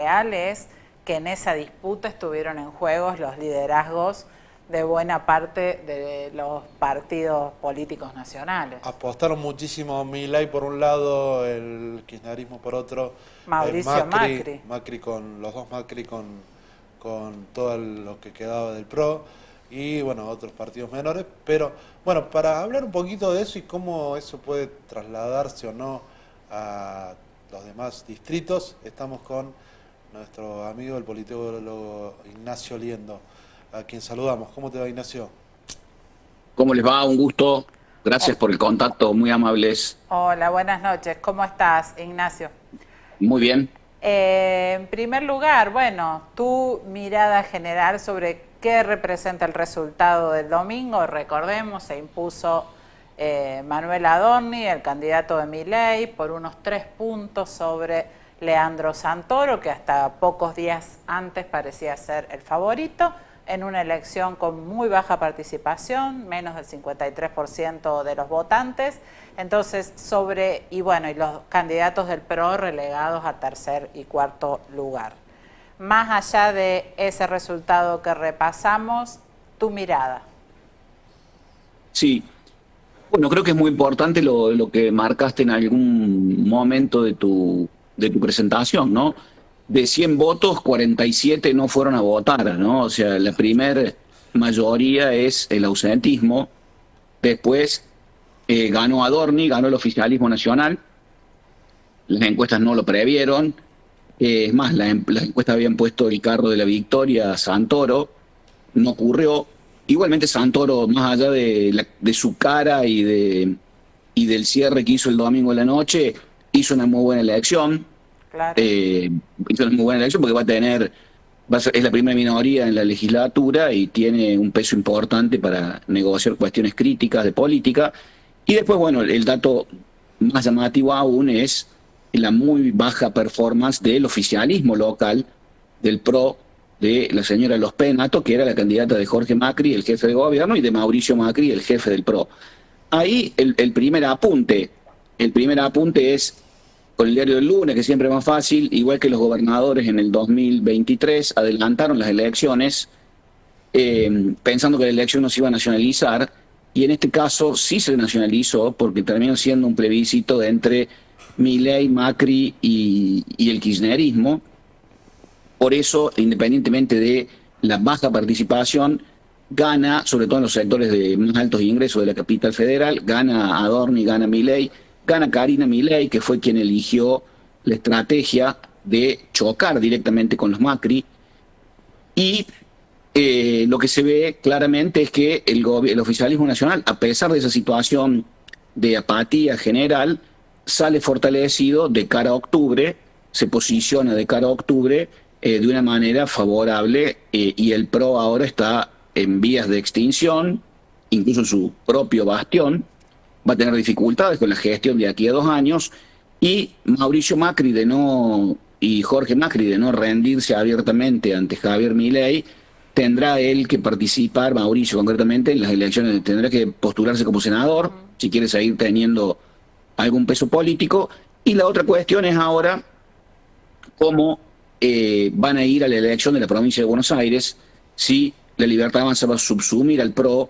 real es que en esa disputa estuvieron en juego los liderazgos de buena parte de los partidos políticos nacionales. Apostaron muchísimo a Milei por un lado, el kirchnerismo por otro, Mauricio Macri. Los dos Macri con todo lo que quedaba del PRO y bueno, otros partidos menores, pero bueno, para hablar un poquito de eso y cómo eso puede trasladarse o no a los demás distritos, estamos con nuestro amigo el politólogo Ignacio Liendo, a quien saludamos. ¿Cómo te va, Ignacio? ¿Cómo les va? Un gusto. Gracias por el contacto, muy amables. Hola, buenas noches. ¿Cómo estás, Ignacio? Muy bien. En primer lugar, bueno, tu mirada general sobre qué representa el resultado del domingo. Recordemos, se impuso Manuel Adorni, el candidato de Milei, por unos 3 puntos sobre Leandro Santoro, que hasta pocos días antes parecía ser el favorito, en una elección con muy baja participación, menos del 53% de los votantes. Entonces, y los candidatos del PRO relegados a tercer y cuarto lugar. Más allá de ese resultado que repasamos, tu mirada. Sí, bueno, creo que es muy importante lo que marcaste en algún momento de tu presentación, ¿no? De 100 votos, 47 no fueron a votar, ¿no? O sea, la primer mayoría es el ausentismo. Después ganó Adorni, ganó el oficialismo nacional. Las encuestas no lo previeron. Es más, las encuestas habían puesto el carro de la victoria a Santoro. No ocurrió. Igualmente Santoro, más allá de su cara y del cierre que hizo el domingo en la noche, hizo una muy buena elección. Claro. Hizo una muy buena elección porque es la primera minoría en la legislatura y tiene un peso importante para negociar cuestiones críticas de política. Y después, bueno, el dato más llamativo aún es la muy baja performance del oficialismo local, del PRO, de la señora Los Penato, que era la candidata de Jorge Macri, el jefe de gobierno, y de Mauricio Macri, el jefe del PRO. Ahí el primer apunte es con el diario del lunes, que siempre es más fácil, igual que los gobernadores en el 2023 adelantaron las elecciones pensando que la elección no se iba a nacionalizar, y en este caso sí se nacionalizó porque terminó siendo un plebiscito entre Milei, Macri y el kirchnerismo. Por eso, independientemente de la baja participación, gana, sobre todo en los sectores de más altos ingresos de la capital federal, gana Adorni, gana Milei, gana Karina Milei, que fue quien eligió la estrategia de chocar directamente con los Macri. Y lo que se ve claramente es que el oficialismo nacional, a pesar de esa situación de apatía general, sale fortalecido de cara a octubre, se posiciona de cara a octubre de una manera favorable, y el PRO ahora está en vías de extinción, incluso su propio bastión va a tener dificultades con la gestión de aquí a 2 años, y Mauricio Macri y Jorge Macri de no rendirse abiertamente ante Javier Milei, tendrá él que participar, Mauricio concretamente, en las elecciones, tendrá que postularse como senador, si quiere seguir teniendo algún peso político. Y la otra cuestión es ahora cómo van a ir a la elección de la provincia de Buenos Aires, si la Libertad Avanza va a subsumir al PRO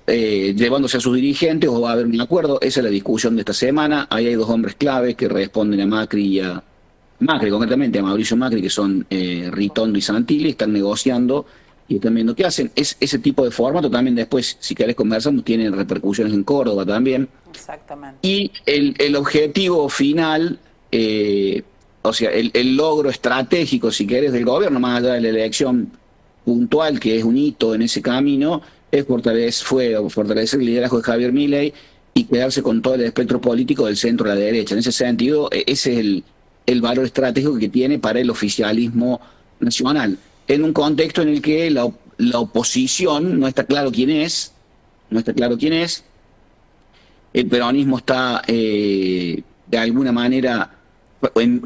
llevándose a sus dirigentes o va a haber un acuerdo. Esa es la discusión de esta semana. Ahí hay 2 hombres claves que responden a Macri y a Macri, concretamente a Mauricio Macri, que son Ritondo y Santilli, están negociando y están viendo qué hacen. Ese tipo de formato también después, si querés conversamos, tiene repercusiones en Córdoba también. Exactamente. Y el objetivo final, o sea, el logro estratégico, si querés, del gobierno, más allá de la elección puntual, que es un hito en ese camino, es fortalecer el liderazgo de Javier Milei y quedarse con todo el espectro político del centro a la derecha. En ese sentido, ese es el valor estratégico que tiene para el oficialismo nacional, en un contexto en el que la oposición no está claro quién es, el peronismo está de alguna manera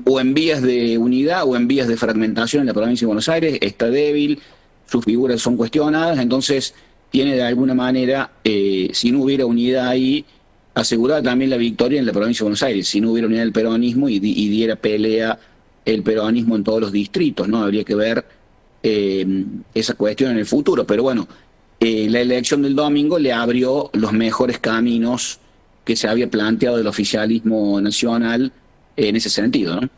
o en vías de unidad o en vías de fragmentación en la provincia de Buenos Aires, está débil, sus figuras son cuestionadas, entonces tiene de alguna manera, si no hubiera unidad ahí, asegurada también la victoria en la provincia de Buenos Aires, si no hubiera unidad del peronismo y diera pelea el peronismo en todos los distritos, ¿no? Habría que ver esa cuestión en el futuro, pero bueno, la elección del domingo le abrió los mejores caminos que se había planteado el oficialismo nacional en ese sentido, ¿no?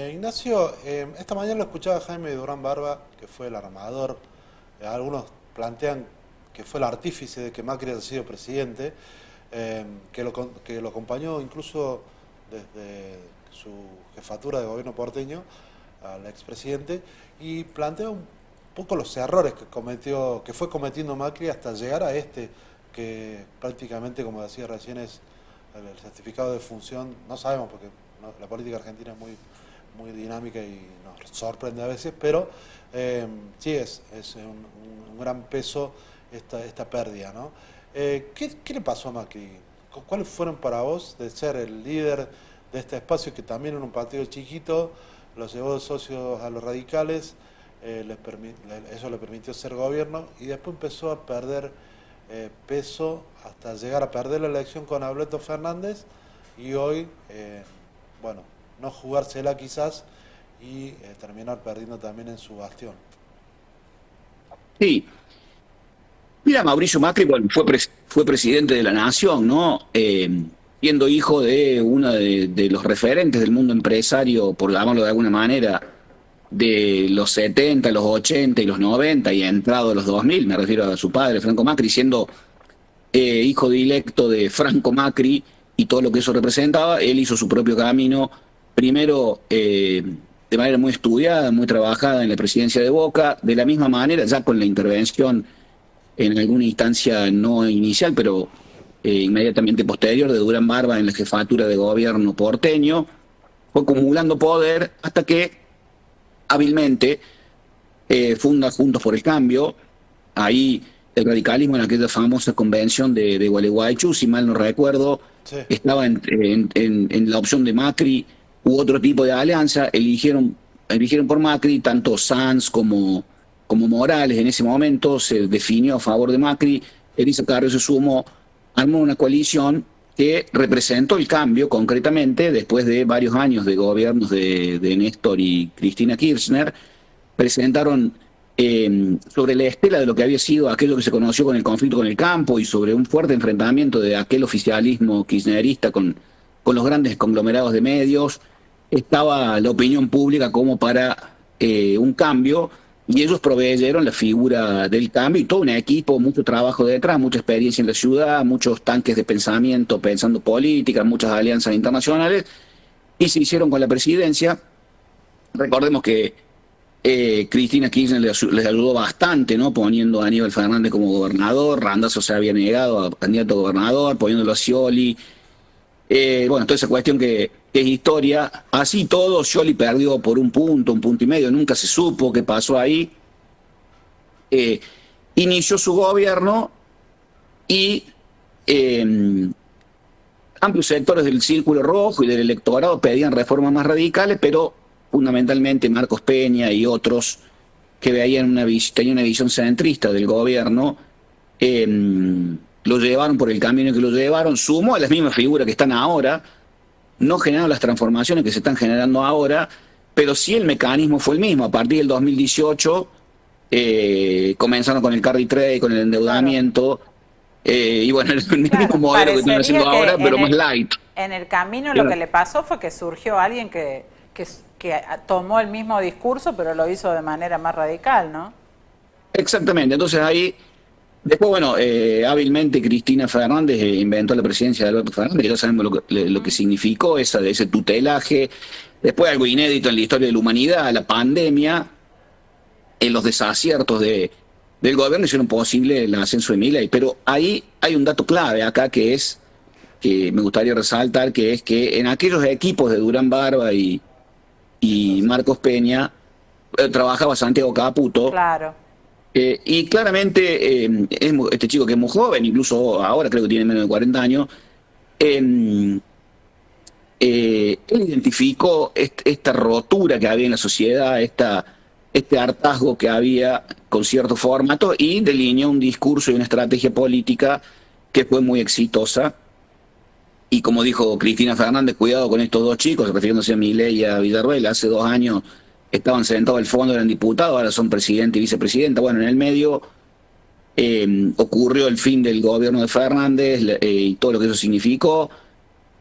Ignacio, esta mañana lo escuchaba Jaime Durán Barba, que fue el armador. Algunos plantean que fue el artífice de que Macri haya sido presidente, que lo acompañó incluso desde su jefatura de gobierno porteño al expresidente, y plantea un poco los errores que fue cometiendo Macri hasta llegar a este, que prácticamente, como decía recién, es el certificado de función. No sabemos porque la política argentina es muy dinámica y nos sorprende a veces, pero sí es un gran peso esta pérdida, ¿no? ¿Qué le pasó a Macri? ¿Cuáles fueron para vos de ser el líder de este espacio que también en un partido chiquito los llevó de socios a los radicales? Eso le permitió ser gobierno y después empezó a perder peso hasta llegar a perder la elección con Alberto Fernández y hoy, bueno, no jugársela quizás y terminar perdiendo también en su bastión. Sí, mira, Mauricio Macri bueno, fue presidente de la Nación, ¿no? Siendo hijo de uno de los referentes del mundo empresario, por llamarlo de alguna manera, de los 70, los 80 y los 90 y entrado a los 2000, me refiero a su padre, Franco Macri, siendo hijo directo de Franco Macri y todo lo que eso representaba, él hizo su propio camino, primero de manera muy estudiada, muy trabajada en la presidencia de Boca, de la misma manera, ya con la intervención en alguna instancia no inicial, pero inmediatamente posterior, de Durán Barba en la jefatura de gobierno porteño, fue acumulando poder hasta que hábilmente funda Juntos por el Cambio, ahí el radicalismo en aquella famosa convención de Gualeguaychú, si mal no recuerdo, Sí. estaba en la opción de Macri u otro tipo de alianza, eligieron por Macri, tanto Sanz como Morales en ese momento se definió a favor de Macri, Elisa Carrió se sumó, armó una coalición que representó el cambio concretamente después de varios años de gobiernos de Néstor y Cristina Kirchner, presentaron sobre la estela de lo que había sido aquello que se conoció con el conflicto con el campo y sobre un fuerte enfrentamiento de aquel oficialismo kirchnerista con los grandes conglomerados de medios, estaba la opinión pública como para un cambio, y ellos proveyeron la figura del cambio y todo un equipo, mucho trabajo detrás, mucha experiencia en la ciudad, muchos tanques de pensamiento, pensando política, muchas alianzas internacionales, y se hicieron con la presidencia. Recordemos que Cristina Kirchner les ayudó bastante, ¿no? Poniendo a Aníbal Fernández como gobernador, Randazzo se había negado a candidato a gobernador, poniéndolo a Scioli. Bueno, toda esa cuestión que es historia. Así todo, Scioli perdió por un punto y medio, nunca se supo qué pasó ahí. Inició su gobierno y amplios sectores del Círculo Rojo y del electorado pedían reformas más radicales, pero fundamentalmente Marcos Peña y otros que tenían una visión centrista del gobierno, lo llevaron por el camino que lo llevaron, sumó a las mismas figuras que están ahora, no generaron las transformaciones que se están generando ahora, pero sí el mecanismo fue el mismo. A partir del 2018 comenzaron con el carry trade, con el endeudamiento, y bueno, el mismo modelo que están haciendo ahora, pero más light. En el camino lo que le pasó fue que surgió alguien que tomó el mismo discurso, pero lo hizo de manera más radical, ¿no? Exactamente, entonces ahí, después, bueno, hábilmente Cristina Fernández inventó la presidencia de Alberto Fernández, que ya sabemos lo que significó ese tutelaje. Después algo inédito en la historia de la humanidad, la pandemia, en los desaciertos del gobierno hicieron posible el ascenso de Milei. Pero ahí hay un dato clave acá que me gustaría resaltar, que es que en aquellos equipos de Durán Barba y Marcos Peña trabajaba Santiago Caputo. Claro. Y claramente este chico que es muy joven, incluso ahora creo que tiene menos de 40 años, él identificó esta rotura que había en la sociedad, este hartazgo que había con cierto formato, y delineó un discurso y una estrategia política que fue muy exitosa. y como dijo Cristina Fernández, cuidado con estos dos chicos, refiriéndose a Milei y a Villarroel, hace 2 años estaban sentados al fondo, eran diputados, ahora son presidente y vicepresidenta. Bueno, en el medio ocurrió el fin del gobierno de Fernández y todo lo que eso significó,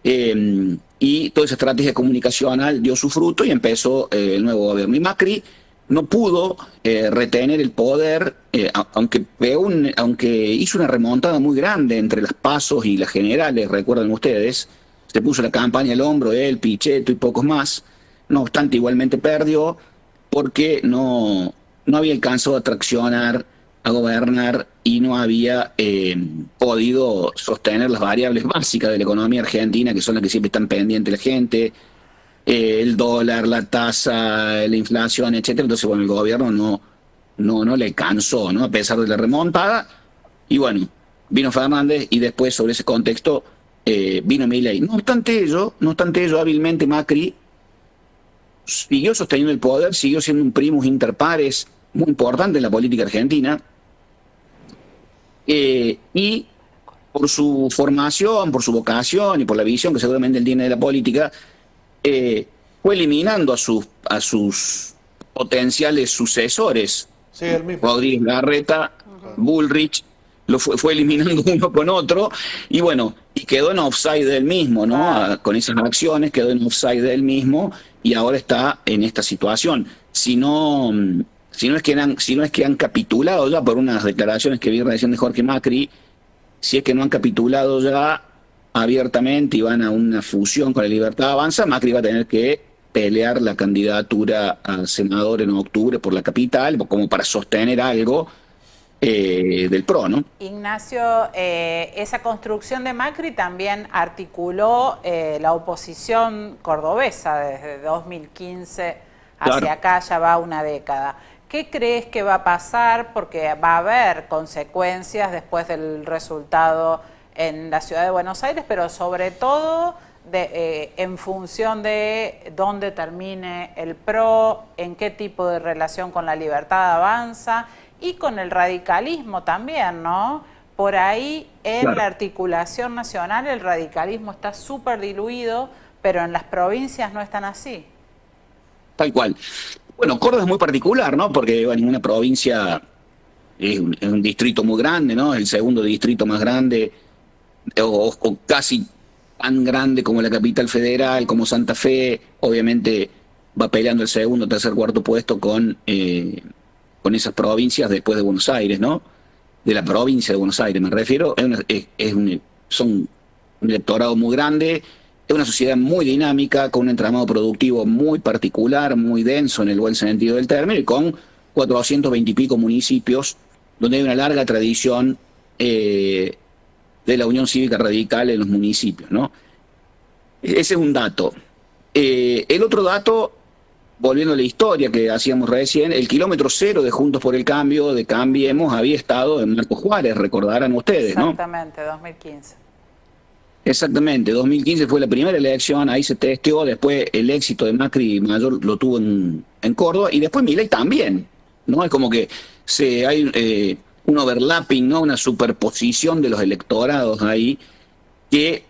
y toda esa estrategia comunicacional dio su fruto y empezó el nuevo gobierno. Y Macri no pudo retener el poder, aunque hizo una remontada muy grande entre las PASOs y las generales, recuerdan ustedes, se puso la campaña al hombro, él, Pichetto y pocos más. No obstante, igualmente perdió porque no había alcanzado a traccionar, a gobernar, y no había podido sostener las variables básicas de la economía argentina, que son las que siempre están pendientes la gente, el dólar, la tasa, la inflación, etcétera. Entonces, bueno, el gobierno no le alcanzó, ¿no? A pesar de la remontada. Y bueno, vino Fernández y después, sobre ese contexto, vino Milei. No obstante ello, hábilmente Macri siguió sosteniendo el poder, siguió siendo un primus inter pares muy importante en la política argentina, y por su formación, por su vocación y por la visión que seguramente él tiene de la política, fue eliminando a sus potenciales sucesores. Sí, el mismo. Rodríguez Larreta, Bullrich, fue eliminando uno con otro, y bueno, y quedó en offside del mismo, ¿no? Con esas acciones quedó en offside del mismo, y ahora está en esta situación. Si no es que han capitulado ya, por unas declaraciones que vi recién de Jorge Macri, si es que no han capitulado ya abiertamente y van a una fusión con la Libertad Avanza, Macri va a tener que pelear la candidatura a senador en octubre por la capital, como para sostener algo del PRO, ¿no? Ignacio, esa construcción de Macri también articuló la oposición cordobesa desde 2015 hacia Claro. acá, ya va una década. ¿Qué crees que va a pasar? Porque va a haber consecuencias después del resultado en la ciudad de Buenos Aires, pero sobre todo en función de dónde termine el PRO, en qué tipo de relación con la Libertad Avanza y con el radicalismo también, ¿no? Por ahí en Claro. la articulación nacional el radicalismo está súper diluido, pero en las provincias no están así. Tal cual. Bueno, Córdoba es muy particular, ¿no? Porque bueno, una provincia es un distrito muy grande, ¿no? El segundo distrito más grande, o casi tan grande como la capital federal, como Santa Fe. Obviamente va peleando el segundo, tercer, cuarto puesto con esas provincias después de Buenos Aires, ¿no? De la provincia de Buenos Aires, me refiero. Son un electorado muy grande. Es una sociedad muy dinámica, con un entramado productivo muy particular, muy denso en el buen sentido del término, y con 420 y pico municipios, donde hay una larga tradición de la Unión Cívica Radical en los municipios, ¿no? Ese es un dato. El otro dato, volviendo a la historia que hacíamos recién, el kilómetro cero de Juntos por el Cambio, de Cambiemos, había estado en Marcos Juárez, recordarán ustedes, ¿no? Exactamente, 2015. Exactamente, 2015 fue la primera elección, ahí se testeó, después el éxito de Macri mayor lo tuvo en Córdoba, y después Milei también, ¿no? Es como que hay un overlapping, ¿no? Una superposición de los electorados ahí que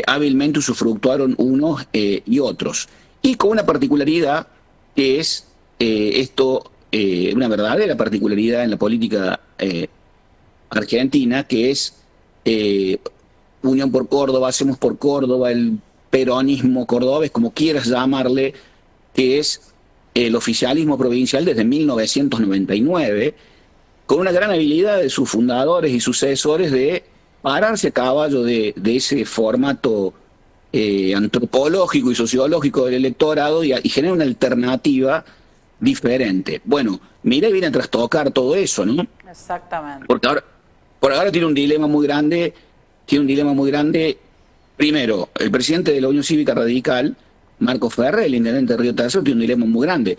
hábilmente usufructuaron unos y otros. Y con una particularidad que es una verdadera particularidad en la política argentina, que es Unión por Córdoba, Hacemos por Córdoba, el peronismo cordobés, como quieras llamarle, que es el oficialismo provincial desde 1999, con una gran habilidad de sus fundadores y sucesores de pararse a caballo de ese formato antropológico y sociológico del electorado y generar una alternativa diferente. Bueno, Milei viene a trastocar todo eso, ¿no? Exactamente. Porque por ahora tiene un dilema muy grande. Primero, el presidente de la Unión Cívica Radical, Marcos Ferrer, el intendente de Río Tercero, tiene un dilema muy grande.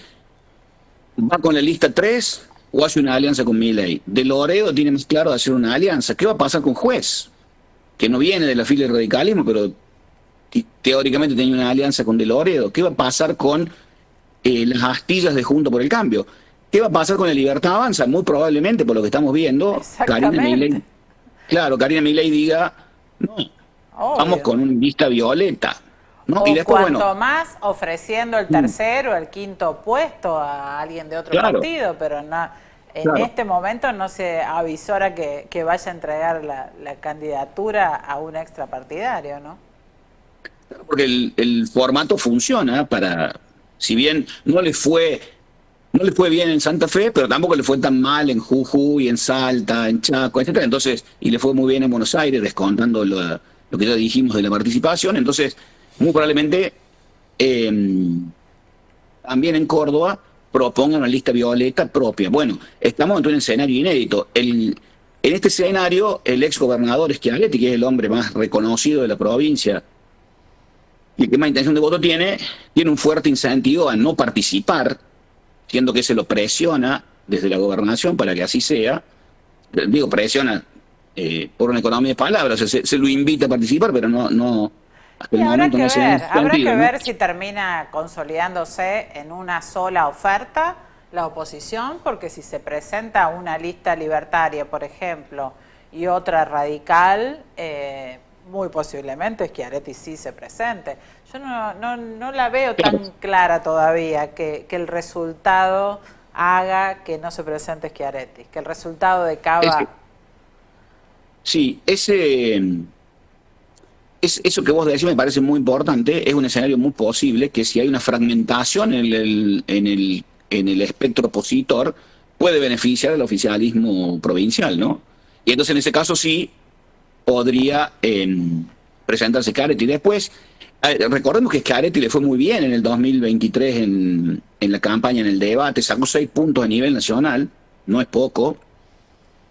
¿Va con la lista 3 o hace una alianza con Milei? De Loredo tiene más claro de hacer una alianza. ¿Qué va a pasar con Juez? Que no viene de la fila del radicalismo, pero teóricamente tenía una alianza con De Loredo. ¿Qué va a pasar con las astillas de Juntos por el Cambio? ¿Qué va a pasar con la Libertad Avanza? Muy probablemente, por lo que estamos viendo, Karina Milei diga, no, vamos Obvio. con una lista violeta, ¿no? Y O después, cuanto bueno, más ofreciendo el tercer o el quinto puesto a alguien de otro claro, partido, pero no, en claro. este momento no se avisora que vaya a entregar la candidatura a un extrapartidario, ¿no? Porque el formato funciona para, si bien no le fue bien en Santa Fe, pero tampoco le fue tan mal en Jujuy, en Salta, en Chaco, etcétera. Entonces, y le fue muy bien en Buenos Aires, descontando lo que ya dijimos de la participación. Entonces, muy probablemente eh, también en Córdoba propongan una lista violeta propia. Bueno, estamos ante un escenario inédito. En este escenario, el ex gobernador Schiaretti, que es el hombre más reconocido de la provincia y el que más intención de voto tiene un fuerte incentivo a no participar, siendo que se lo presiona desde la gobernación para que así sea. Digo, presiona por una economía de palabras, o sea, se lo invita a participar, pero no hasta Y el momento no se da en ese habrá que sentido, ¿no? ver si termina consolidándose en una sola oferta la oposición, porque si se presenta una lista libertaria, por ejemplo, y otra radical, muy posiblemente Schiaretti sí se presente. Yo no la veo Claro, tan clara todavía que el resultado haga que no se presente Schiaretti, que el resultado de ese, Cava. sí, eso que vos decís me parece muy importante, es un escenario muy posible que si hay una fragmentación en el espectro opositor, puede beneficiar al oficialismo provincial, ¿no? Y entonces en ese caso sí podría presentarse Schiaretti. Después, recordemos que Schiaretti le fue muy bien en el 2023 en la campaña, en el debate, sacó 6 puntos a nivel nacional, no es poco,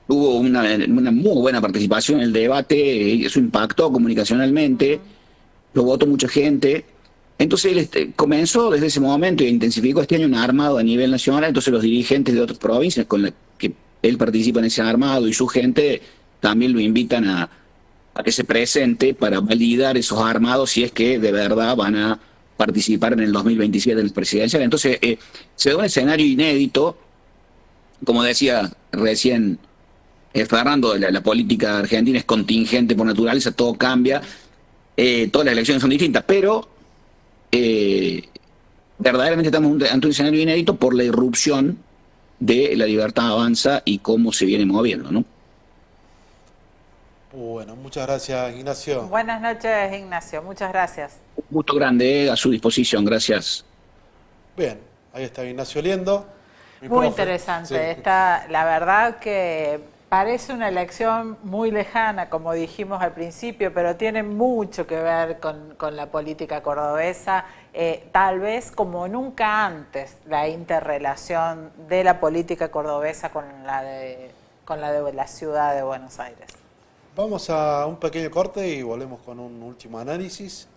tuvo una muy buena participación en el debate, eso impactó comunicacionalmente, lo votó mucha gente. Entonces él comenzó desde ese momento e intensificó este año un armado a nivel nacional, entonces los dirigentes de otras provincias con las que él participa en ese armado y su gente también lo invitan a que se presente para validar esos armados si es que de verdad van a participar en el 2027 en el presidencial. Entonces se da un escenario inédito, como decía recién Fernando, la política argentina es contingente por naturaleza, todo cambia, todas las elecciones son distintas, pero eh, verdaderamente estamos ante un escenario inédito por la irrupción de la Libertad Avanza y cómo se viene moviendo, ¿no? Bueno, muchas gracias, Ignacio. Buenas noches, Ignacio. Muchas gracias. Un gusto grande, a su disposición, gracias. Bien, ahí está Ignacio Liendo, mi Muy profe. Sí. interesante. Está, la verdad que parece una elección muy lejana, como dijimos al principio, pero tiene mucho que ver con la política cordobesa. Tal vez como nunca antes, la interrelación de la política cordobesa con la de la ciudad de Buenos Aires. Vamos a un pequeño corte y volvemos con un último análisis.